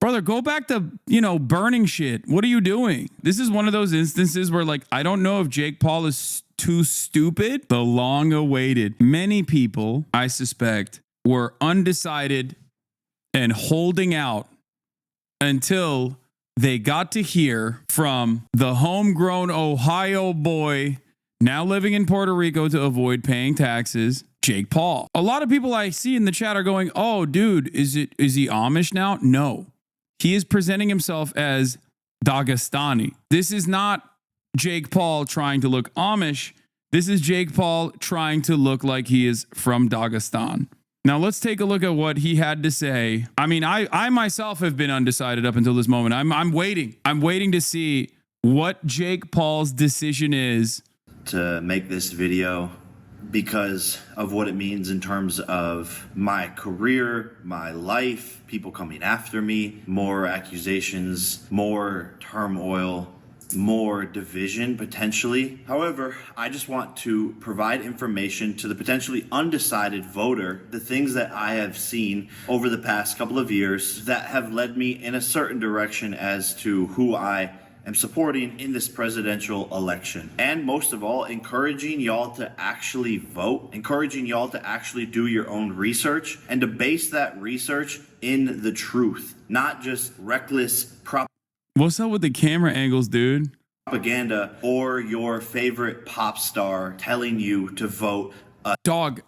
Brother, go back to, burning shit. What are you doing? This is one of those instances where, like, I don't know if Jake Paul is too stupid. The long awaited. Many people, I suspect, were undecided and holding out until they got to hear from the homegrown Ohio boy, now living in Puerto Rico to avoid paying taxes, Jake Paul. A lot of people I see in the chat are going, oh, dude, is he Amish now? No. He is presenting himself as Dagestani. This is not Jake Paul trying to look Amish. This is Jake Paul trying to look like he is from Dagestan. Now, let's take a look at what he had to say. I mean, I myself have been undecided up until this moment. I'm waiting. I'm waiting to see what Jake Paul's decision is. To make this video because of what it means in terms of my career, my life, people coming after me, more accusations, more turmoil, more division potentially. However, I just want to provide information to the potentially undecided voter, the things that I have seen over the past couple of years that have led me in a certain direction as to who I am supporting in this presidential election. And most of all, encouraging y'all to actually vote, encouraging y'all to actually do your own research and to base that research in the truth, not just reckless propaganda. What's up with the camera angles, dude? Propaganda or your favorite pop star telling you to vote. Dog,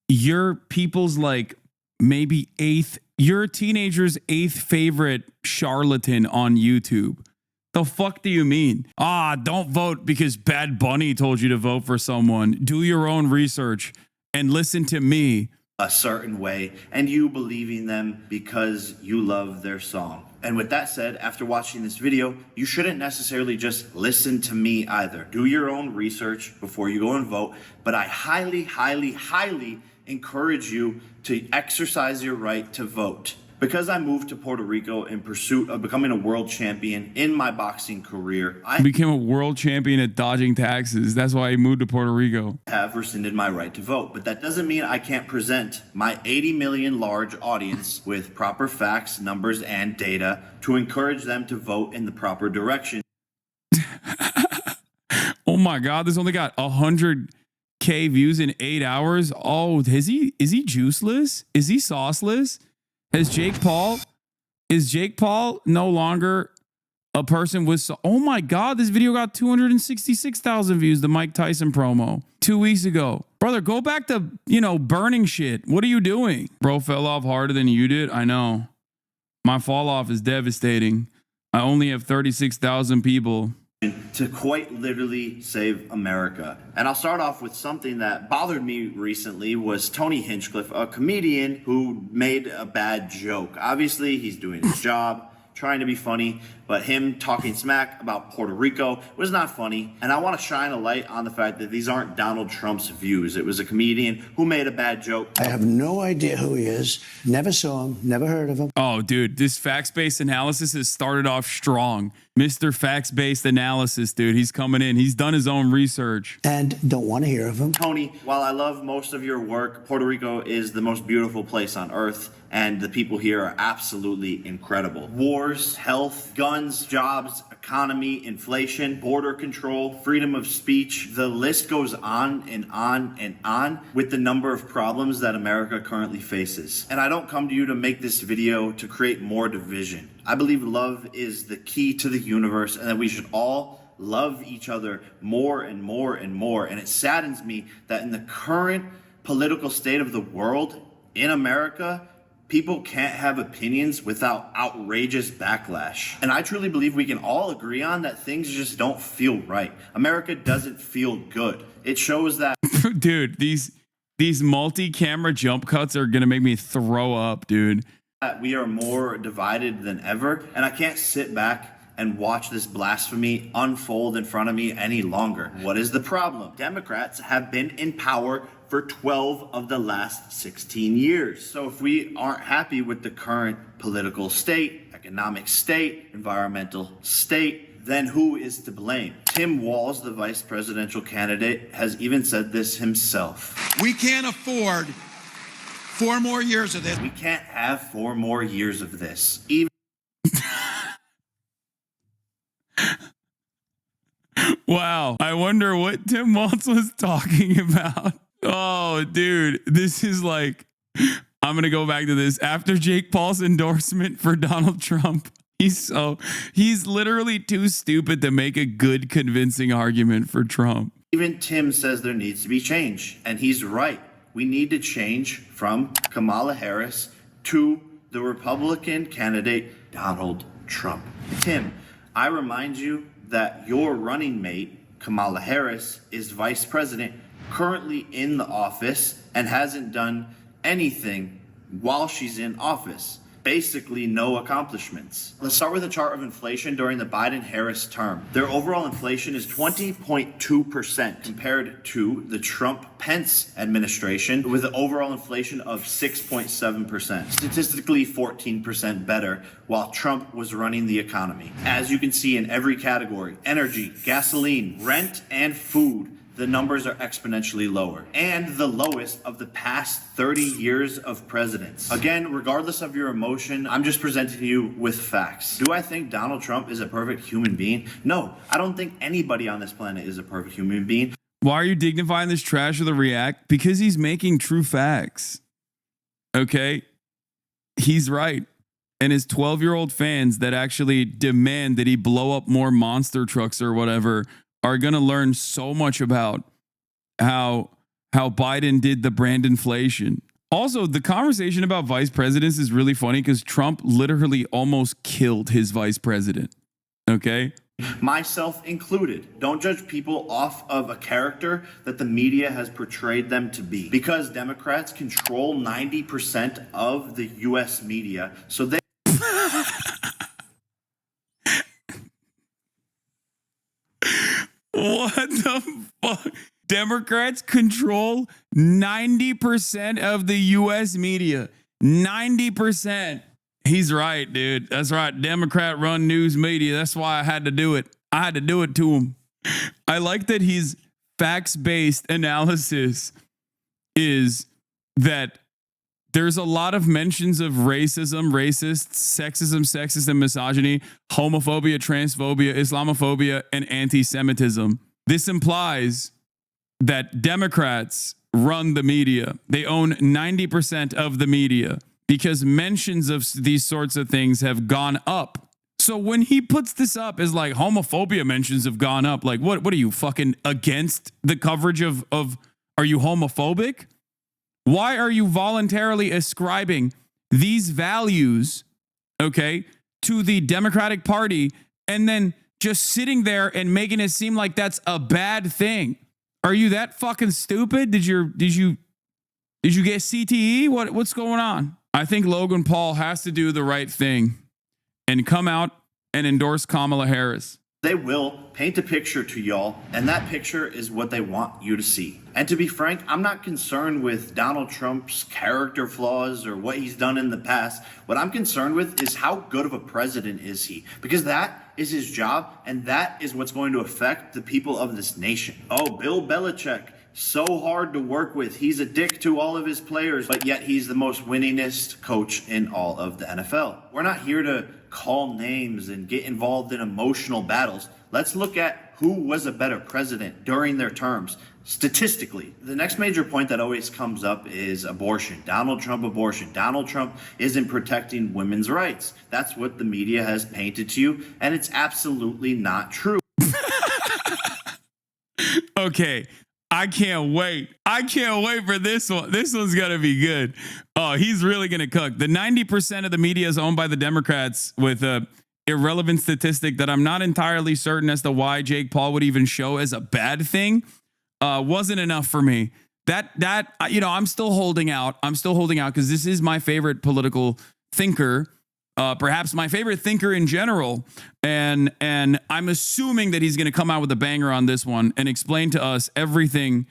your people's like maybe your teenager's eighth favorite charlatan on YouTube. The fuck do you mean? Don't vote because Bad Bunny told you to vote for someone. Do your own research and listen to me. A certain way, and you believing them because you love their song. And with that said, after watching this video, you shouldn't necessarily just listen to me either. Do your own research before you go and vote, but I highly, highly, highly encourage you to exercise your right to vote. Because I moved to Puerto Rico in pursuit of becoming a world champion in my boxing career, I became a world champion at dodging taxes. That's why he moved to Puerto Rico. Have rescinded my right to vote, but that doesn't mean I can't present my 80 million large audience with proper facts, numbers, and data to encourage them to vote in the proper direction. Oh my God, this only got 100K views in 8 hours. Oh, is he juiceless? Is he sauceless? Is Jake Paul no longer a person with, oh my God, this video got 266,000 views, the Mike Tyson promo 2 weeks ago. Brother, go back to, burning shit. What are you doing? Bro fell off harder than you did. I know. My fall off is devastating. I only have 36,000 people. To quite literally save America. And I'll start off with something that bothered me recently was Tony Hinchcliffe, a comedian who made a bad joke. Obviously, he's doing his job, trying to be funny, but him talking smack about Puerto Rico was not funny. And I want to shine a light on the fact that these aren't Donald Trump's views. It was a comedian who made a bad joke. I have no idea who he is. Never saw him. Never heard of him. Oh, dude, this facts-based analysis has started off strong. Mr. Facts-based analysis, dude. He's coming in. He's done his own research. And don't want to hear of him. Tony, while I love most of your work, Puerto Rico is the most beautiful place on earth, and the people here are absolutely incredible. Wars, health, guns, jobs, economy, inflation, border control, freedom of speech. The list goes on and on and on with the number of problems that America currently faces. And I don't come to you to make this video to create more division. I believe love is the key to the universe and that we should all love each other more and more and more. And it saddens me that in the current political state of the world in America, people can't have opinions without outrageous backlash. And I truly believe we can all agree on that things just don't feel right. America doesn't feel good. It shows that... Dude, these multi-camera jump cuts are going to make me throw up, dude. We are more divided than ever, and I can't sit back and watch this blasphemy unfold in front of me any longer. What is the problem? Democrats have been in power for 12 of the last 16 years. So if we aren't happy with the current political state, economic state, environmental state, then who is to blame? Tim Walz, the vice presidential candidate, has even said this himself. We can't afford 4 more years of this. We can't have 4 more years of this. Even Wow. I wonder what Tim Walz was talking about. Oh, dude, this is like, I'm going to go back to this. After Jake Paul's endorsement for Donald Trump, he's literally too stupid to make a good, convincing argument for Trump. Even Tim says there needs to be change, and he's right. We need to change from Kamala Harris to the Republican candidate, Donald Trump. Tim, I remind you that your running mate, Kamala Harris, is vice president, currently in the office, and hasn't done anything while she's in office. Basically no accomplishments. Let's start with a chart of inflation during the Biden-Harris term. Their overall inflation is 20.2% compared to the Trump-Pence administration with an overall inflation of 6.7%. Statistically 14% better while Trump was running the economy. As you can see in every category, energy, gasoline, rent, and food, the numbers are exponentially lower and the lowest of the past 30 years of presidents. Again, regardless of your emotion, I'm just presenting you with facts. Do I think Donald Trump is a perfect human being? No, I don't think anybody on this planet is a perfect human being. Why are you dignifying this trash with a react? Because he's making true facts. Okay? He's right. And his 12-year-old fans that actually demand that he blow up more monster trucks or whatever are going to learn so much about how Biden did the brand inflation. Also, the conversation about vice presidents is really funny because Trump literally almost killed his vice president. Okay? Myself included. Don't judge people off of a character that the media has portrayed them to be. Because Democrats control 90% of the U.S. media, so they... What the fuck? Democrats control 90% of the U.S. media. 90%. He's right, dude. That's right. Democrat run news media. That's why I had to do it. I had to do it to him. I like that his facts-based analysis is that there's a lot of mentions of racism, racists, sexism, misogyny, homophobia, transphobia, Islamophobia, and anti-Semitism. This implies that Democrats run the media. They own 90% of the media because mentions of these sorts of things have gone up. So when he puts this up as like homophobia mentions have gone up, like what are you fucking against the coverage of are you homophobic? Why are you voluntarily ascribing these values, okay, to the Democratic Party and then just sitting there and making it seem like that's a bad thing? Are you that fucking stupid? Did you get CTE? What's going on? I think Logan Paul has to do the right thing and come out and endorse Kamala Harris. They will paint a picture to y'all, and that picture is what they want you to see. And to be frank, I'm not concerned with Donald Trump's character flaws or what he's done in the past. What I'm concerned with is how good of a president is he? Because that is his job, and that is what's going to affect the people of this nation. Oh, Bill Belichick, so hard to work with. He's a dick to all of his players, but yet he's the most winningest coach in all of the NFL. We're not here to call names and get involved in emotional battles. Let's look at who was a better president during their terms. Statistically, the next major point that always comes up is abortion. Donald Trump abortion. Donald Trump isn't protecting women's rights. That's what the media has painted to you, and it's absolutely not true. Okay. I can't wait. I can't wait for this one. This one's going to be good. Oh, he's really going to cook. The 90% of the media is owned by the Democrats with a irrelevant statistic that I'm not entirely certain as to why Jake Paul would even show as a bad thing. Wasn't enough for me. That I'm still holding out. I'm still holding out because this is my favorite political thinker. Perhaps my favorite thinker in general. And I'm assuming that he's going to come out with a banger on this one and explain to us everything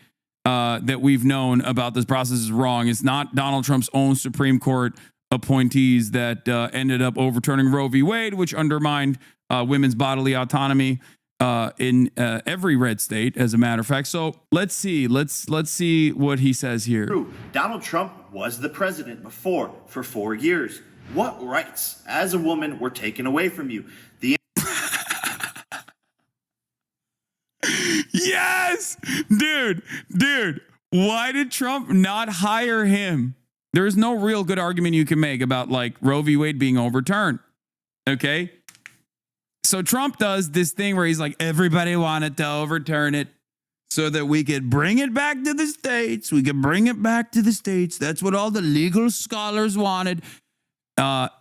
that we've known about this process is wrong. It's not Donald Trump's own Supreme Court appointees that ended up overturning Roe v. Wade, which undermined women's bodily autonomy in every red state, as a matter of fact. So let's see what he says here. True. Donald Trump was the president before for 4 years. What rights as a woman were taken away from you? The Yes, dude. Why did Trump not hire him? There's no real good argument you can make about like Roe v. Wade being overturned. Okay. So Trump does this thing where he's like, everybody wanted to overturn it so that we could bring it back to the states. We could bring it back to the states. That's what all the legal scholars wanted.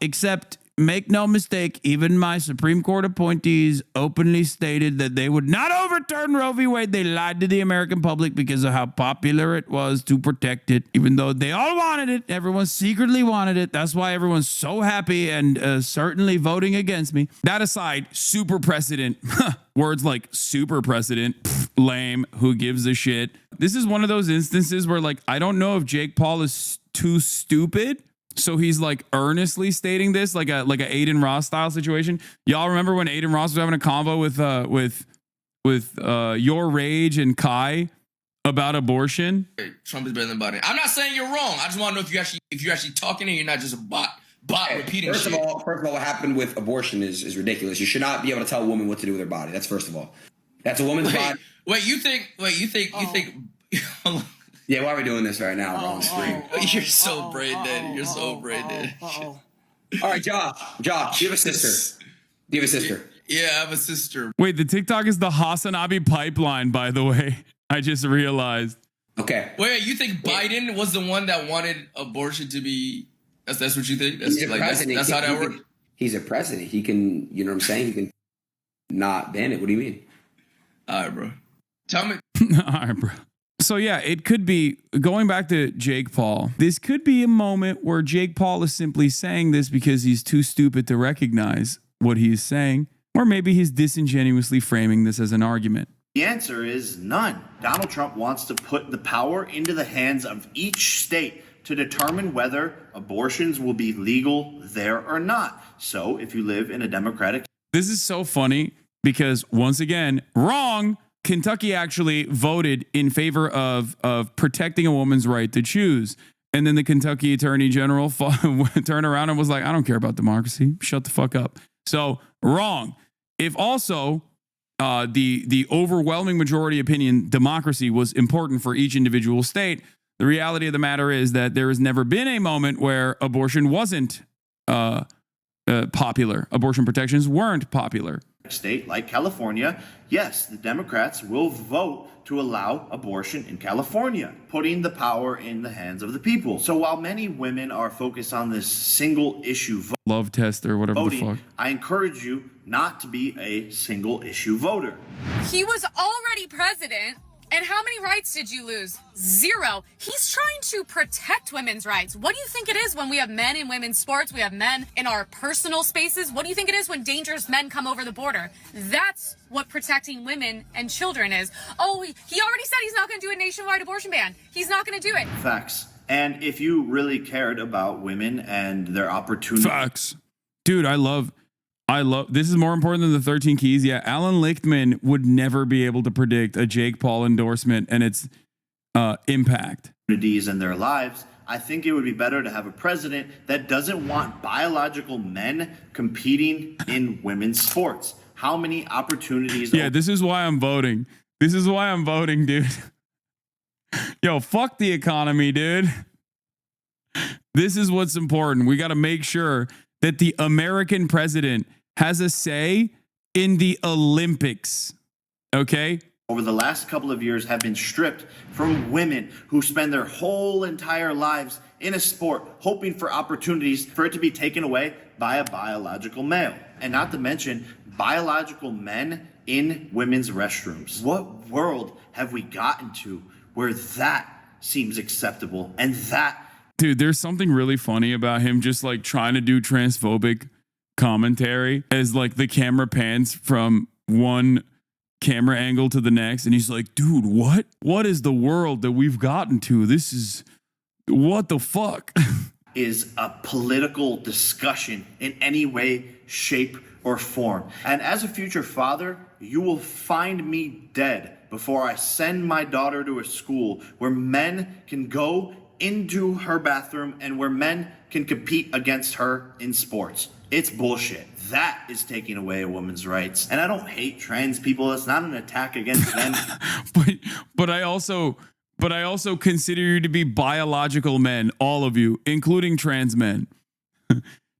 Except, make no mistake, even my Supreme Court appointees openly stated that they would not overturn Roe v. Wade. They lied to the American public because of how popular it was to protect it, even though they all wanted it. Everyone secretly wanted it. That's why everyone's so happy and certainly voting against me. That aside, super precedent. Words like super precedent, lame, who gives a shit. This is one of those instances where, like, I don't know if Jake Paul is too stupid, so he's like earnestly stating this, like a Aiden Ross style situation. Y'all remember when Aiden Ross was having a convo with Your Rage and Kai about abortion? Trump is better than Biden. I'm not saying you're wrong. I just want to know if you're actually talking and you're not just a bot repeating first shit. Of all, what happened with abortion is ridiculous. You should not be able to tell a woman what to do with her body. That's first of all. That's a woman's body. You think. Yeah, why are we doing this right now? We're on screen. You're so brain dead. You're so brain dead. All right, Josh, do you have a sister? Do you have a sister? Yeah, I have a sister. Wait, the TikTok is the Hasanabi pipeline, by the way. I just realized. Okay. Wait, you think Biden was the one that wanted abortion to be? That's what you think? That's He's a president. That's how that works? He's a president. He can, you know what I'm saying? He can not ban it. What do you mean? All right, bro. Tell me. All right, bro. So yeah, it could be, going back to Jake Paul, this could be a moment where Jake Paul is simply saying this because he's too stupid to recognize what he's saying, or maybe he's disingenuously framing this as an argument. The answer is none. Donald Trump wants to put the power into the hands of each state to determine whether abortions will be legal there or not. So if you live in a Democratic... This is so funny because, once again, wrong. Kentucky actually voted in favor of protecting a woman's right to choose. And then the Kentucky Attorney General turned around and was like, I don't care about democracy. Shut the fuck up. So wrong. If also the overwhelming majority opinion democracy was important for each individual state, the reality of the matter is that there has never been a moment where abortion wasn't popular. Abortion protections weren't popular. State like California, yes, the Democrats will vote to allow abortion in California, putting the power in the hands of the people. So while many women are focused on this single issue love test or whatever voting, the fuck, I encourage you not to be a single issue voter. He was already president. And how many rights did you lose? 0. He's trying to protect women's rights. What do you think it is when we have men in women's sports? We have men in our personal spaces. What do you think it is when dangerous men come over the border? That's what protecting women and children is. Oh, he already said he's not going to do a nationwide abortion ban. He's not going to do it. Facts. And if you really cared about women and their opportunity... Facts. Dude, I love, this is more important than the 13 keys. Yeah, Alan Lichtman would never be able to predict a Jake Paul endorsement and its impact. ...in their lives, I think it would be better to have a president that doesn't want biological men competing in women's sports. How many opportunities... Yeah, this is why I'm voting. This is why I'm voting, dude. Yo, fuck the economy, dude. This is what's important. We got to make sure that the American president has a say in the Olympics. Okay? Over the last couple of years have been stripped from women who spend their whole entire lives in a sport, hoping for opportunities for it to be taken away by a biological male. And not to mention biological men in women's restrooms. What world have we gotten to where that seems acceptable and that... Dude, there's something really funny about him just like trying to do transphobic commentary as like the camera pans from one camera angle to the next. And he's like, dude, what is the world that we've gotten to? This is, what the fuck? Is a political discussion in any way, shape, or form. And as a future father, you will find me dead before I send my daughter to a school where men can go into her bathroom and where men can compete against her in sports. It's bullshit. That is taking away a woman's rights. And I don't hate trans people. It's not an attack against them. but I also consider you to be biological men, all of you, including trans men.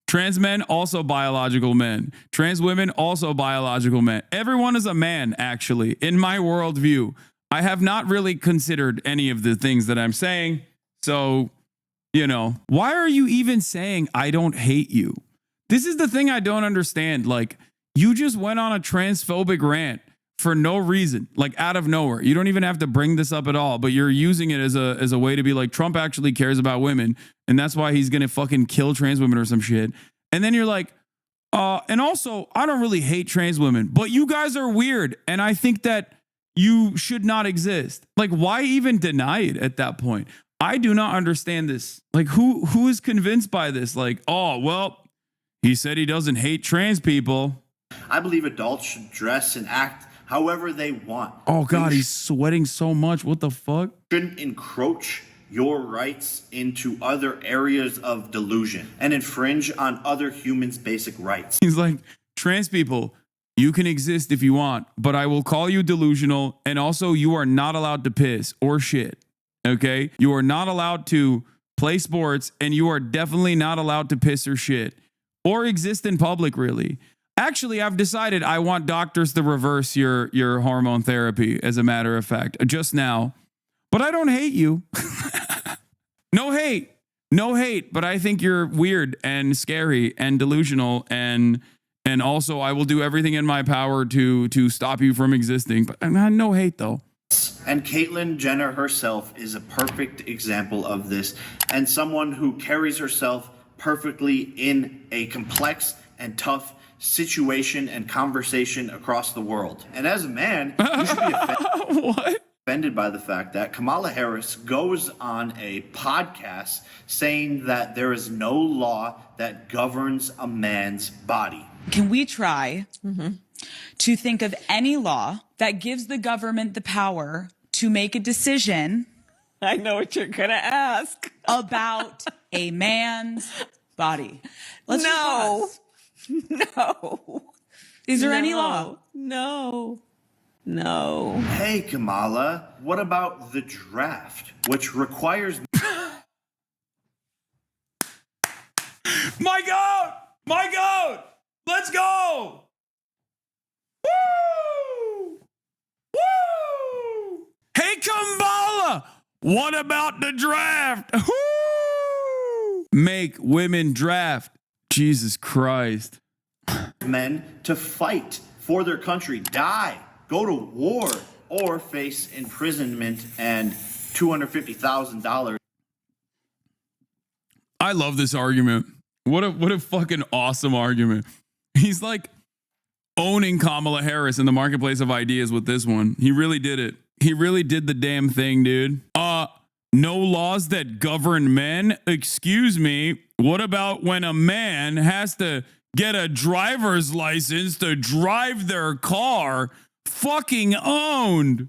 Trans men, also biological men. Trans women, also biological men. Everyone is a man, actually, in my worldview. I have not really considered any of the things that I'm saying. So, you know, why are you even saying I don't hate you? This is the thing I don't understand. Like, you just went on a transphobic rant for no reason, like out of nowhere. You don't even have to bring this up at all, but you're using it as a way to be like, Trump actually cares about women, and that's why he's gonna fucking kill trans women or some shit. And then you're like, and also, I don't really hate trans women, but you guys are weird, and I think that you should not exist. Like, why even deny it at that point? I do not understand this. Like, who is convinced by this? Like, oh, well, he said he doesn't hate trans people. I believe adults should dress and act however they want. Oh, God, he's sweating so much. What the fuck? Shouldn't encroach your rights into other areas of delusion and infringe on other humans' basic rights. He's like, trans people, you can exist if you want, but I will call you delusional. And also, you are not allowed to piss or shit. Okay? You are not allowed to play sports, and you are definitely not allowed to piss or shit or exist in public, really. Actually, I've decided I want doctors to reverse your hormone therapy, as a matter of fact, just now. But I don't hate you. No hate, but I think you're weird and scary and delusional, and also I will do everything in my power to stop you from existing. But no hate, though. And Caitlyn Jenner herself is a perfect example of this, and someone who carries herself perfectly in a complex and tough situation and conversation across the world. And as a man, you should be offended by the fact that Kamala Harris goes on a podcast saying that there is no law that governs a man's body. Can we try to think of any law that gives the government the power to make a decision? I know what you're going to ask. About a man's body. Let's No. Is there any law? No. Hey, Kamala, what about the draft, which requires... My goat! Let's go! Woo! Woo! Hey, Kamala! What about the draft? Woo! Make women draft. Jesus Christ. men to fight for their country, die, go to war, or face imprisonment and $250,000. I love this argument. What a fucking awesome argument. He's like owning Kamala Harris in the marketplace of ideas with this one. He really did it. He really did the damn thing, dude. No laws that govern men? Excuse me. What about when a man has to get a driver's license to drive their car? Fucking owned.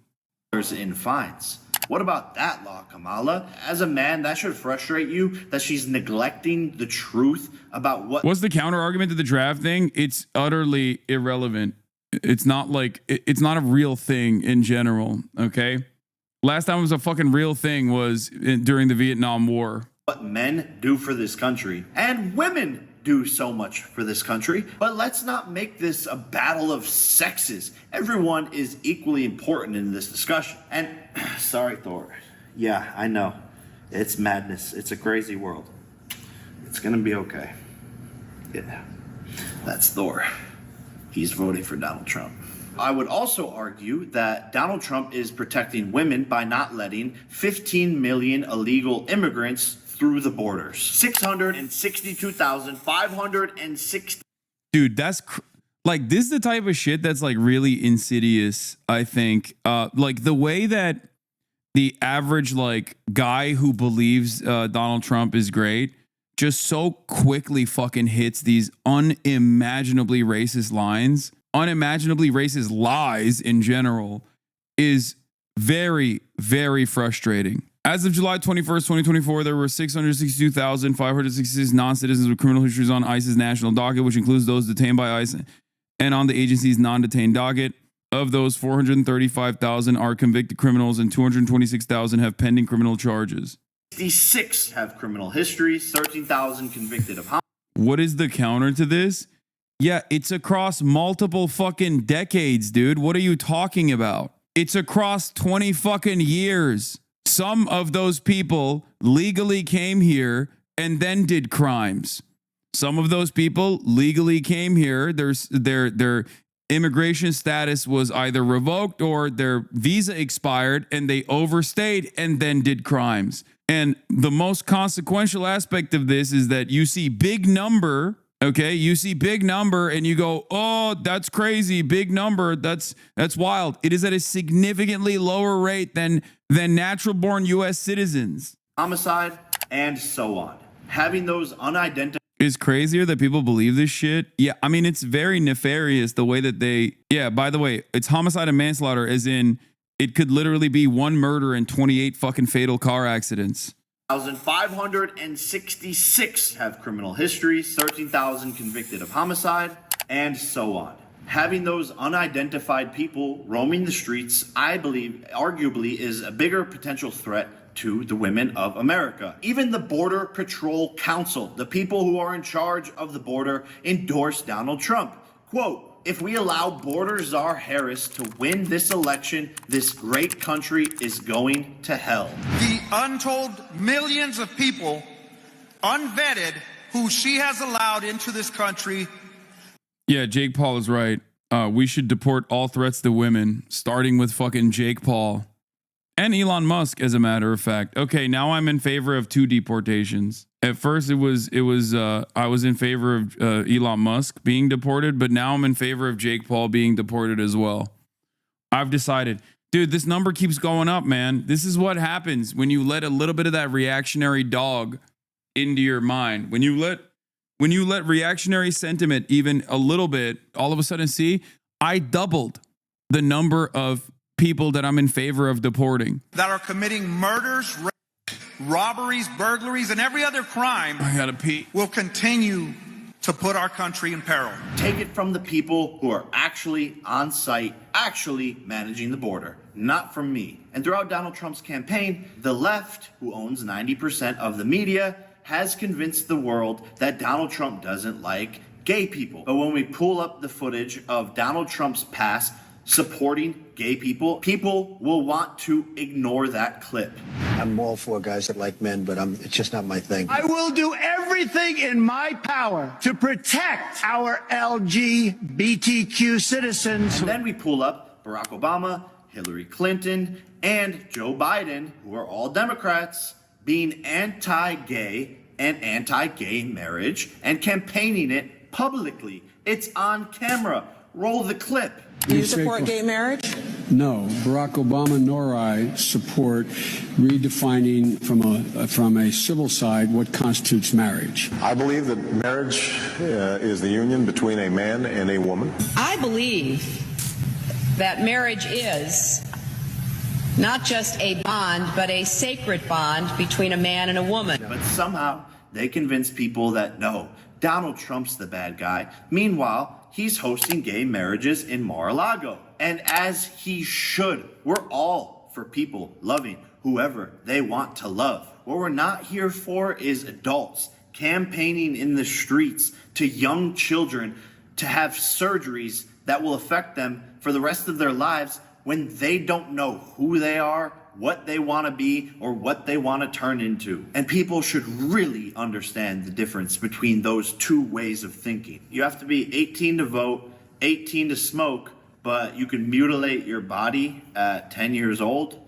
In fines. What about that law, Kamala? As a man, that should frustrate you that she's neglecting the truth about what... What's the counter argument to the draft thing? It's utterly irrelevant. It's not like, it's not a real thing in general, okay? Last time it was a fucking real thing was during the Vietnam War. What men do for this country, and women do so much for this country. But let's not make this a battle of sexes. Everyone is equally important in this discussion. And sorry, Thor. Yeah, I know. It's madness. It's a crazy world. It's gonna be okay. Yeah, that's Thor. He's voting for Donald Trump. I would also argue that Donald Trump is protecting women by not letting 15 million illegal immigrants through the borders. 662,560. Dude, that's like, this is the type of shit that's like really insidious, I think. Like the way that the average like guy who believes Donald Trump is great just so quickly fucking hits these unimaginably racist lines, unimaginably racist lies in general, is very, very frustrating. As of July 21st, 2024, there were 662,566 non-citizens with criminal histories on ICE's national docket, which includes those detained by ICE and on the agency's non-detained docket. Of those, 435,000 are convicted criminals and 226,000 have pending criminal charges. 66 have criminal histories, 13,000 convicted of homicide. What is the counter to this? Yeah, it's across multiple fucking decades, dude. What are you talking about? It's across 20 fucking years. Some of those people legally came here and then did crimes. Some of those people legally came here. Their immigration status was either revoked or their visa expired and they overstayed and then did crimes. And the most consequential aspect of this is that you see big number, okay? You see big number and you go, oh, that's crazy, big number, that's wild. It is at a significantly lower rate than natural-born U.S. citizens. Homicide, and so on. Having those unidentified Is crazier that people believe this shit. Yeah, I mean, it's very nefarious the way that by the way, it's homicide and manslaughter as in it could literally be one murder and 28 fucking fatal car accidents. 1,566 have criminal histories, 13,000 convicted of homicide, and so on. Having those unidentified people roaming the streets, I believe, arguably, is a bigger potential threat to the women of America. Even the Border Patrol Council, the people who are in charge of the border, endorsed Donald Trump. Quote, if we allow Border Czar Harris to win this election, this great country is going to hell. The untold millions of people, unvetted, who she has allowed into this country. Yeah, Jake Paul is right. We should deport all threats to women, starting with fucking Jake Paul. And Elon Musk, as a matter of fact. Okay, now I'm in favor of 2 deportations. At first, I was in favor of Elon Musk being deported, but now I'm in favor of Jake Paul being deported as well. I've decided, dude, this number keeps going up, man. This is what happens when you let a little bit of that reactionary dog into your mind. When you let reactionary sentiment even a little bit, all of a sudden, see, I doubled the number of people that I'm in favor of deporting. That are committing murders, robberies, burglaries, and every other crime. I gotta pee. Will continue to put our country in peril. Take it from the people who are actually on site, actually managing the border, not from me. And throughout Donald Trump's campaign, the left, who owns 90% of the media, has convinced the world that Donald Trump doesn't like gay people. But when we pull up the footage of Donald Trump's past supporting gay people, people will want to ignore that clip. I'm all for guys that like men, but it's just not my thing. I will do everything in my power to protect our LGBTQ citizens. And then we pull up Barack Obama, Hillary Clinton, and Joe Biden, who are all Democrats, being anti-gay and anti-gay marriage and campaigning it publicly. It's on camera. Roll the clip. Do you support gay marriage? No, Barack Obama nor I support redefining from a civil side what constitutes marriage. I believe that marriage is the union between a man and a woman. I believe that marriage is not just a bond, but a sacred bond between a man and a woman. But somehow they convince people that no, Donald Trump's the bad guy. Meanwhile, he's hosting gay marriages in Mar-a-Lago. And as he should. We're all for people loving whoever they want to love. What we're not here for is adults campaigning in the streets to young children to have surgeries that will affect them for the rest of their lives when they don't know who they are, what they want to be, or what they want to turn into. And people should really understand the difference between those two ways of thinking. You have to be 18 to vote, 18 to smoke, but you can mutilate your body at 10 years old.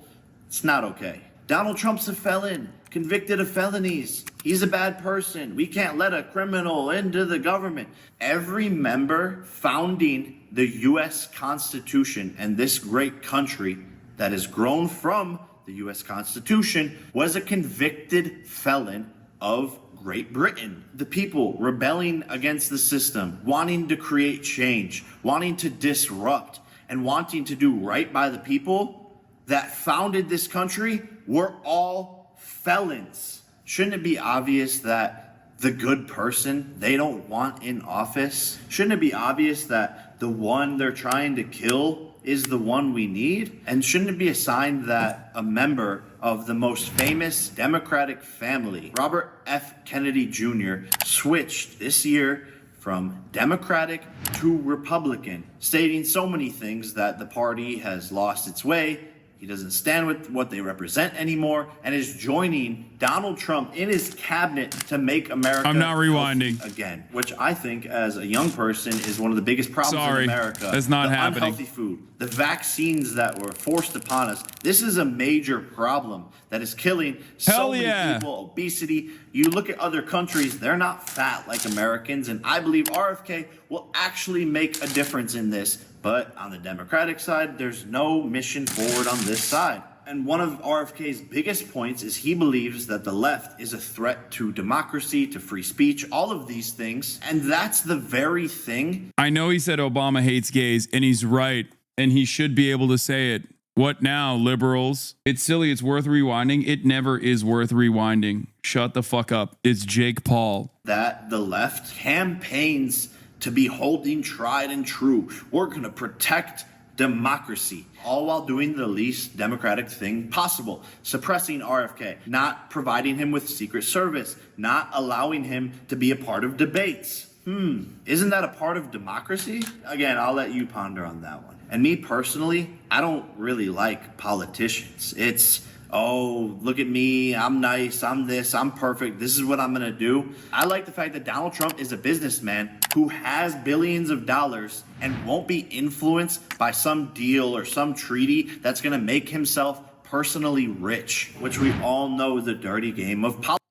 It's not okay. Donald Trump's a felon, convicted of felonies. He's a bad person. We can't let a criminal into the government. Every member founding the U.S. Constitution and this great country that has grown from the U.S. Constitution was a convicted felon of Great Britain. The people rebelling against the system, wanting to create change, wanting to disrupt, and wanting to do right by the people that founded this country We're all felons. Shouldn't it be obvious that the good person they don't want in office? Shouldn't it be obvious that the one they're trying to kill is the one we need? And shouldn't it be a sign that a member of the most famous Democratic family, Robert F. Kennedy Jr., switched this year from Democratic to Republican, stating so many things that the party has lost its way, he doesn't stand with what they represent anymore, and is joining Donald Trump in his cabinet to make America I'm not rewinding again, which I think as a young person is one of the biggest problems in America. That's not the happening. Unhealthy food, the vaccines that were forced upon us. This is a major problem that is killing so many people. Obesity. You look at other countries, they're not fat like Americans, and I believe RFK will actually make a difference in this. But on the Democratic side, there's no mission forward on this side. And one of RFK's biggest points is he believes that the left is a threat to democracy, to free speech, all of these things. And that's the very thing. I know he said Obama hates gays, and he's right, and he should be able to say it. What now, liberals? It's silly. It's worth rewinding. It never is worth rewinding. Shut the fuck up. It's Jake Paul. That the left campaigns to be holding tried and true. We're going to protect democracy, all while doing the least democratic thing possible, suppressing RFK, not providing him with Secret Service, not allowing him to be a part of debates. Isn't that a part of democracy? Again, I'll let you ponder on that one. And me personally, I don't really like politicians. It's, oh, look at me, I'm nice, I'm this, I'm perfect, this is what I'm gonna do. I like the fact that Donald Trump is a businessman who has billions of dollars and won't be influenced by some deal or some treaty that's gonna make himself personally rich, which we all know the dirty game of politics.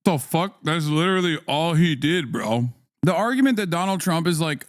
The fuck? That's literally all he did, bro. The argument that Donald Trump is like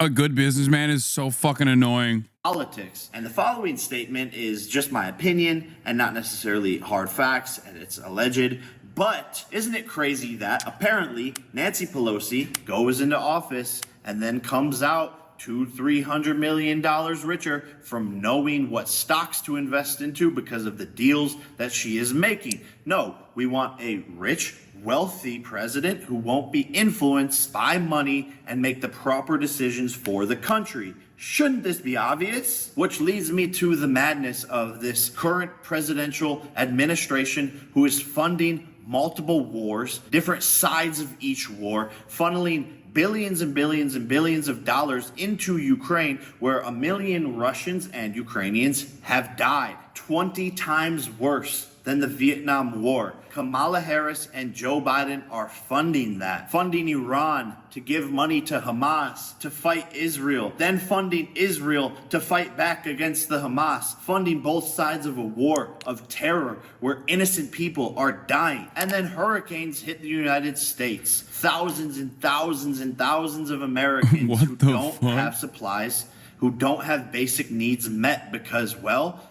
a good businessman is so fucking annoying. Politics. And the following statement is just my opinion and not necessarily hard facts, and it's alleged. But isn't it crazy that apparently Nancy Pelosi goes into office and then comes out $200-300 million richer from knowing what stocks to invest into because of the deals that she is making? No, we want a rich, wealthy president who won't be influenced by money and make the proper decisions for the country. Shouldn't this be obvious? Which leads me to the madness of this current presidential administration who is funding multiple wars, different sides of each war, funneling billions and billions and billions of dollars into Ukraine, where 1 million Russians and Ukrainians have died. 20 times worse than the Vietnam War. Kamala Harris and Joe Biden are funding that, funding Iran to give money to Hamas to fight Israel, then funding Israel to fight back against the Hamas, funding both sides of a war of terror where innocent people are dying. And then hurricanes hit the United States. Thousands and thousands and thousands of Americans who don't have supplies, who don't have basic needs met because, well,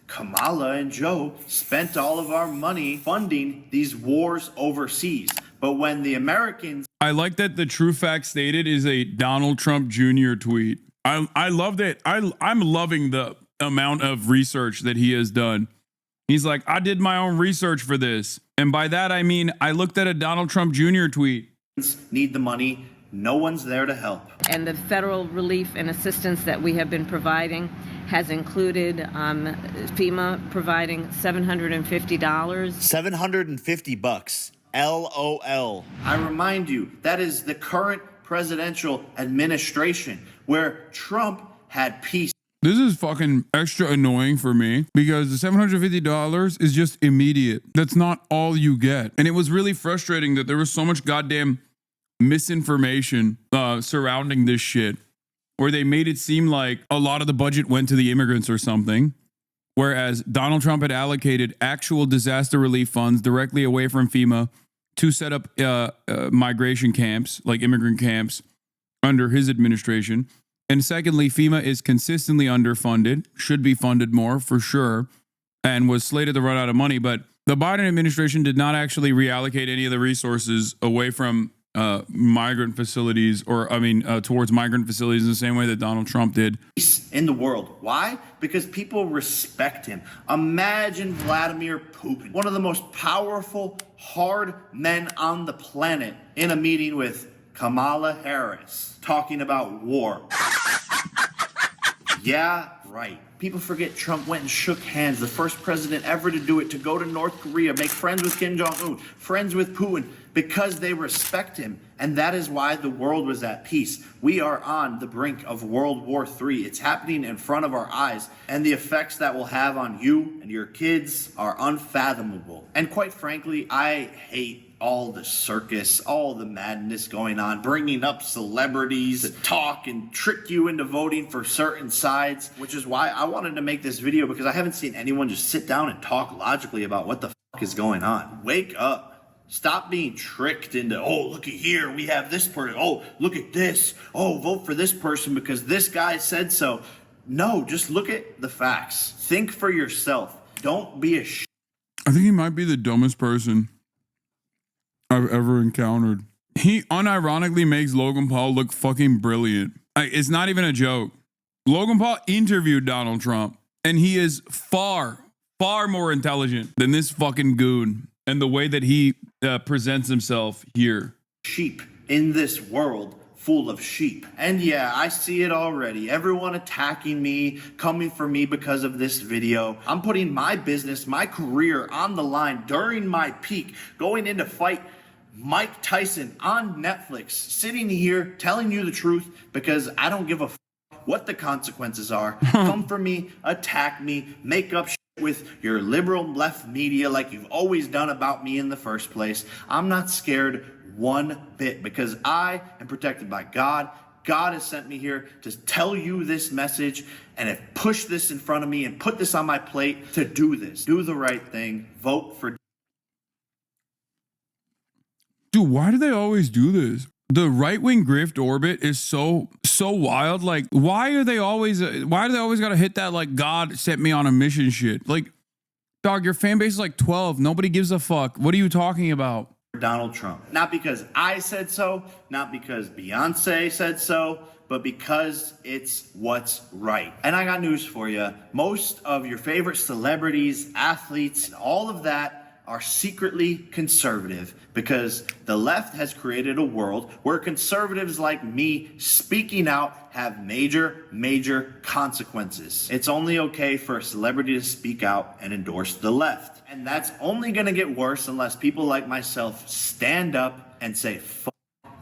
Kamala and Joe spent all of our money funding these wars overseas. But when the Americans... I like that the true fact stated is a Donald Trump Jr. tweet. I loved it. I'm loving the amount of research that he has done. He's like, I did my own research for this. And by that, I mean, I looked at a Donald Trump Jr. tweet. Need the money. No one's there to help. And the federal relief and assistance that we have been providing has included FEMA providing $750. $750. LOL. I remind you, that is the current presidential administration where Trump had peace. This is fucking extra annoying for me because the $750 is just immediate. That's not all you get. And it was really frustrating that there was so much goddamn misinformation surrounding this shit, where they made it seem like a lot of the budget went to the immigrants or something, whereas Donald Trump had allocated actual disaster relief funds directly away from FEMA to set up migration camps, like immigrant camps, under his administration. And secondly, FEMA is consistently underfunded, should be funded more for sure, and was slated to run out of money. But the Biden administration did not actually reallocate any of the resources away from migrant facilities, towards migrant facilities in the same way that Donald Trump did. In the world. Why? Because people respect him. Imagine Vladimir Putin, one of the most powerful, hard men on the planet, in a meeting with Kamala Harris, talking about war. Yeah, right. People forget Trump went and shook hands, the first president ever to do it, to go to North Korea, make friends with Kim Jong-un, friends with Putin, because they respect him. And that is why the world was at peace. We are on the brink of World War III. It's happening in front of our eyes, and the effects that will have on you and your kids are unfathomable. And quite frankly, I hate all the circus, all the madness going on, bringing up celebrities to talk and trick you into voting for certain sides, which is why I wanted to make this video, because I haven't seen anyone just sit down and talk logically about what the fuck is going on. Wake up. Stop being tricked into, oh, looky here, we have this person. Oh, look at this. Oh, vote for this person because this guy said so. No, just look at the facts. Think for yourself. Don't be a I think he might be the dumbest person I've ever encountered. He unironically makes Logan Paul look fucking brilliant. It's not even a joke. Logan Paul interviewed Donald Trump, and he is far, far more intelligent than this fucking goon and the way that he presents himself here. Sheep in this world full of sheep. And yeah, I see it already. Everyone attacking me, coming for me because of this video. I'm putting my business, my career on the line during my peak, going in to fight Mike Tyson on Netflix, sitting here telling you the truth because I don't give a what the consequences are. Come for me, attack me, make up with your liberal left media like you've always done about me in the first place. I'm not scared one bit because I am protected by God. God has sent me here to tell you this message and have pushed this in front of me and put this on my plate to do this. Do the right thing. Vote for. Dude, why do they always do this? The right-wing grift orbit is so wild. Like, why do they always gotta hit that, like, God sent me on a mission shit? Like, dog, your fan base is like 12. Nobody gives a fuck. What are you talking about? Donald Trump. Not because I said so, not because Beyonce said so, but because it's what's right. And I got news for you. Most of your favorite celebrities, athletes, and all of that are secretly conservative because the left has created a world where conservatives like me speaking out have major consequences. It's only okay for a celebrity to speak out and endorse the left. And that's only gonna get worse unless people like myself stand up and say, fuck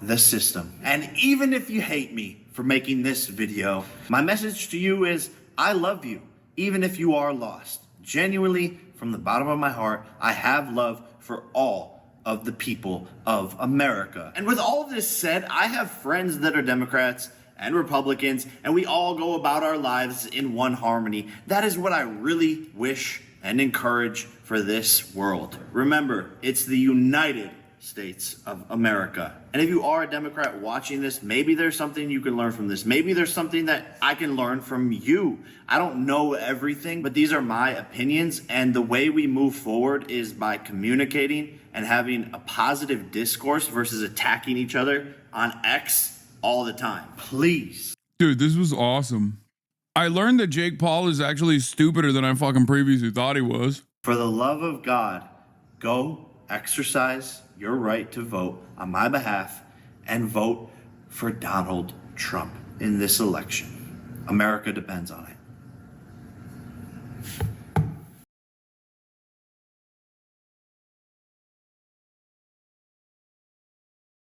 the system. And even if you hate me for making this video, my message to you is, I love you, even if you are lost. Genuinely, from the bottom of my heart, I have love for all of the people of America. And with all of this said, I have friends that are Democrats and Republicans, and we all go about our lives in one harmony. That is what I really wish and encourage for this world. Remember, it's the United States of America. And if you are a Democrat watching this, maybe there's something you can learn from this. Maybe there's something that I can learn from you. I don't know everything, but these are my opinions. And the way we move forward is by communicating and having a positive discourse versus attacking each other on X all the time. Please. Dude, this was awesome. I learned that Jake Paul is actually stupider than I fucking previously thought he was. For the love of God, go exercise your right to vote on my behalf and vote for Donald Trump in this election. America depends on it.